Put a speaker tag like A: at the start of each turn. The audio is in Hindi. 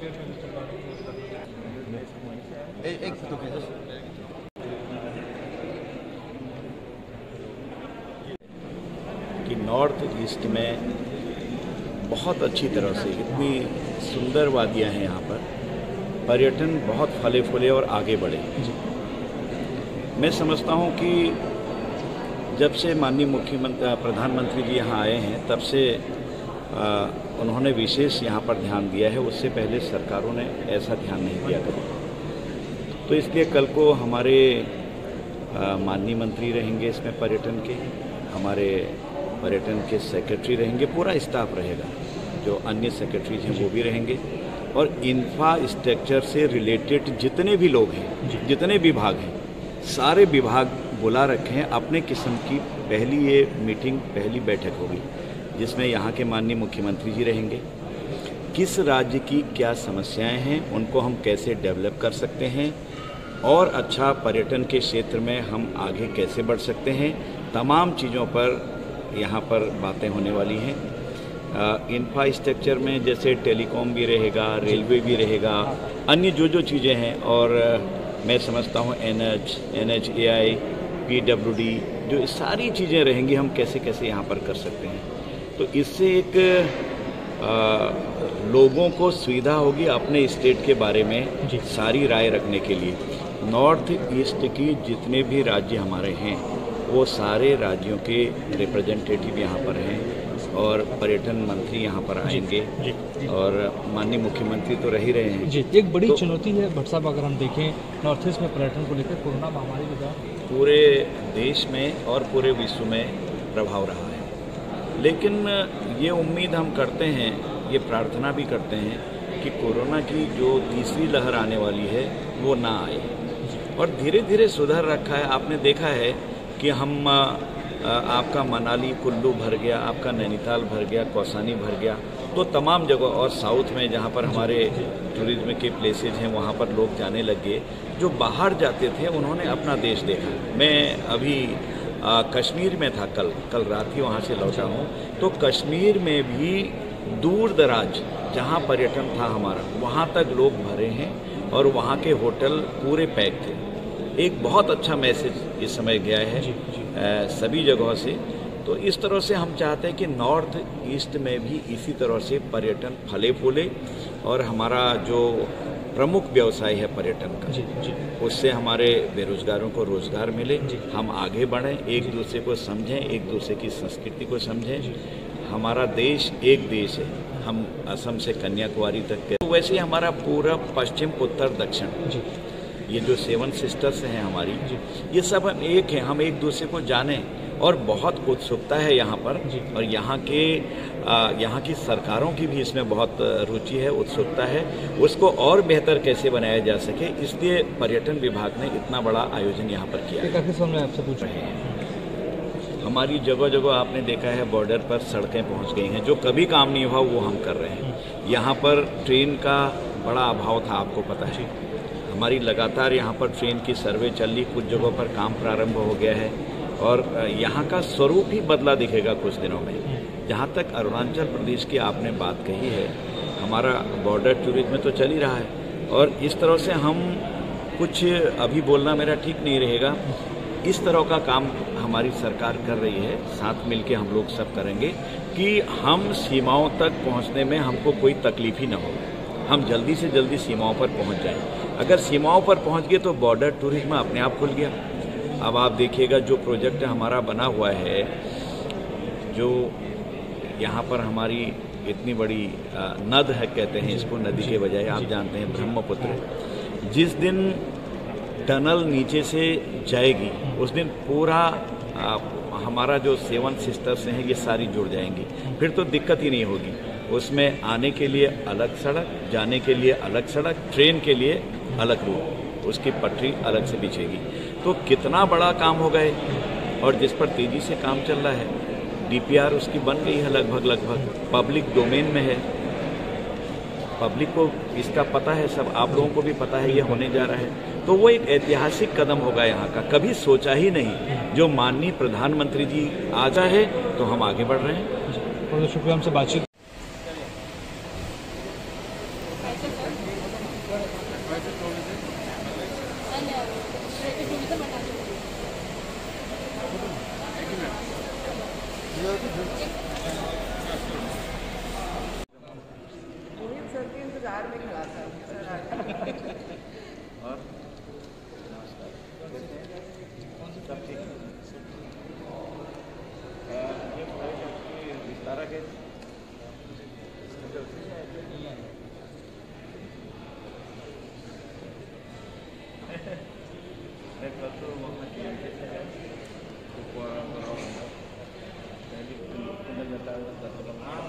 A: कि नॉर्थ ईस्ट में बहुत अच्छी तरह से इतनी सुंदर वादियां हैं यहाँ पर, पर्यटन बहुत फले फूले और आगे बढ़े। मैं समझता हूँ कि जब से माननीय प्रधानमंत्री जी यहाँ आए हैं तब से उन्होंने विशेष यहाँ पर ध्यान दिया है। उससे पहले सरकारों ने ऐसा ध्यान नहीं दिया कभी। तो इसलिए कल को हमारे माननीय मंत्री रहेंगे इसमें पर्यटन के, हमारे पर्यटन के सेक्रेटरी रहेंगे, पूरा स्टाफ रहेगा, जो अन्य सेक्रेटरीज हैं वो भी रहेंगे, और इंफ्रास्ट्रक्चर से रिलेटेड जितने भी लोग हैं, जितने विभाग हैं, सारे विभाग बुला रखे हैं। अपने किस्म की पहली ये मीटिंग, पहली बैठक होगी जिसमें यहाँ के माननीय मुख्यमंत्री जी रहेंगे। किस राज्य की क्या समस्याएं हैं, उनको हम कैसे डेवलप कर सकते हैं और अच्छा पर्यटन के क्षेत्र में हम आगे कैसे बढ़ सकते हैं, तमाम चीज़ों पर यहाँ पर बातें होने वाली हैं। इंफ्रास्ट्रक्चर में जैसे टेलीकॉम भी रहेगा, रेलवे भी रहेगा, अन्य जो चीज़ें हैं, और मैं समझता हूँ NHAI, PWD, जो सारी चीज़ें रहेंगी, हम कैसे कैसे यहाँ पर कर सकते हैं। तो इससे एक लोगों को सुविधा होगी अपने स्टेट के बारे में सारी राय रखने के लिए। नॉर्थ ईस्ट की जितने भी राज्य हमारे हैं वो सारे राज्यों के रिप्रेजेंटेटिव यहाँ पर हैं और पर्यटन मंत्री यहाँ पर आएंगे और माननीय मुख्यमंत्री तो रह ही रहे हैं।
B: जी, एक बड़ी चुनौती है भट्ट साहब, अगर हम देखें नॉर्थ ईस्ट में पर्यटन को लेकर कोरोना महामारी के दौरान
A: पूरे देश में और पूरे विश्व में प्रभाव रहा है, लेकिन ये उम्मीद हम करते हैं, ये प्रार्थना भी करते हैं कि कोरोना की जो तीसरी लहर आने वाली है वो ना आए, और धीरे धीरे सुधर रखा है। आपने देखा है कि हम आपका मनाली कुल्लू भर गया, आपका नैनीताल भर गया, कौसानी भर गया, तो तमाम जगह, और साउथ में जहाँ पर हमारे टूरिज्म के प्लेसेज हैं वहाँ पर लोग जाने लग गए। जो बाहर जाते थे उन्होंने अपना देश देखा। मैं अभी कश्मीर में था, कल रात ही वहाँ से लौटा हूँ, तो कश्मीर में भी दूर दराज जहाँ पर्यटन था हमारा, वहाँ तक लोग भरे हैं और वहाँ के होटल पूरे पैक थे। एक बहुत अच्छा मैसेज इस समय गया है सभी जगहों से। तो इस तरह से हम चाहते हैं कि नॉर्थ ईस्ट में भी इसी तरह से पर्यटन फले फूले और हमारा जो प्रमुख व्यवसाय है पर्यटन का, उससे हमारे बेरोजगारों को रोजगार मिले, हम आगे बढ़ें, एक दूसरे को समझें, एक दूसरे की संस्कृति को समझें। हमारा देश एक देश है, हम असम से कन्याकुमारी तक के, तो वैसे ही हमारा पूरा पश्चिम उत्तर दक्षिण, ये जो 7 सिस्टर्स हैं हमारी, ये सब हम एक हैं, हम एक दूसरे को जानें, और बहुत उत्सुकता है यहाँ पर, और यहाँ की सरकारों की भी इसमें बहुत रुचि है, उत्सुकता है, उसको और बेहतर कैसे बनाया जा सके, इसलिए पर्यटन विभाग ने इतना बड़ा आयोजन यहाँ पर किया है।
B: आपसे पूछ रहे हैं,
A: हमारी जगह जगह आपने देखा है बॉर्डर पर सड़कें पहुँच गई हैं, जो कभी काम नहीं हुआ वो हम कर रहे हैं। यहाँ पर ट्रेन का बड़ा अभाव था, आपको पता है, हमारी लगातार यहाँ पर ट्रेन की सर्वे चल रही, कुछ जगहों पर काम प्रारंभ हो गया है और यहाँ का स्वरूप ही बदला दिखेगा कुछ दिनों में। जहाँ तक अरुणाचल प्रदेश की आपने बात कही है, हमारा बॉर्डर टूरिज्म तो चल ही रहा है, और इस तरह से हम कुछ अभी बोलना मेरा ठीक नहीं रहेगा, इस तरह का काम हमारी सरकार कर रही है, साथ मिलके हम लोग सब करेंगे कि हम सीमाओं तक पहुँचने में हमको कोई तकलीफ ही न हो, हम जल्दी से जल्दी सीमाओं पर पहुँच जाएं। अगर सीमाओं पर पहुँच गए तो बॉर्डर टूरिज्म अपने आप खुल गया। अब आप देखिएगा जो प्रोजेक्ट हमारा बना हुआ है, जो यहाँ पर हमारी इतनी बड़ी नद है, कहते हैं इसको, नदी के बजाय आप जानते हैं ब्रह्मपुत्र, जिस दिन टनल नीचे से जाएगी उस दिन पूरा हमारा जो 7 सिस्टर्स हैं ये सारी जुड़ जाएंगी, फिर तो दिक्कत ही नहीं होगी। उसमें आने के लिए अलग सड़क, जाने के लिए अलग सड़क, ट्रेन के लिए अलग रूट, उसकी पटरी अलग से बिछेगी। तो कितना बड़ा काम हो गए, और जिस पर तेजी से काम चल रहा है, DPR उसकी बन गई है लगभग पब्लिक डोमेन में है, पब्लिक को इसका पता है, सब आप लोगों को भी पता है ये होने जा रहा है। तो वो एक ऐतिहासिक कदम होगा यहाँ का, कभी सोचा ही नहीं। जो माननीय प्रधानमंत्री जी आजा है तो हम आगे बढ़ रहे हैं।
B: बहुत शुक्रिया हमसे बातचीत।
C: रोहित सर के इंतजार में खड़ा था सर
A: और नमस्कार, सब ठीक है। ये फ्लाइट आपकी विस्तारा के कल तो वहाँ TMK से है कुपवाड़ा बड़ा अंदर जाता है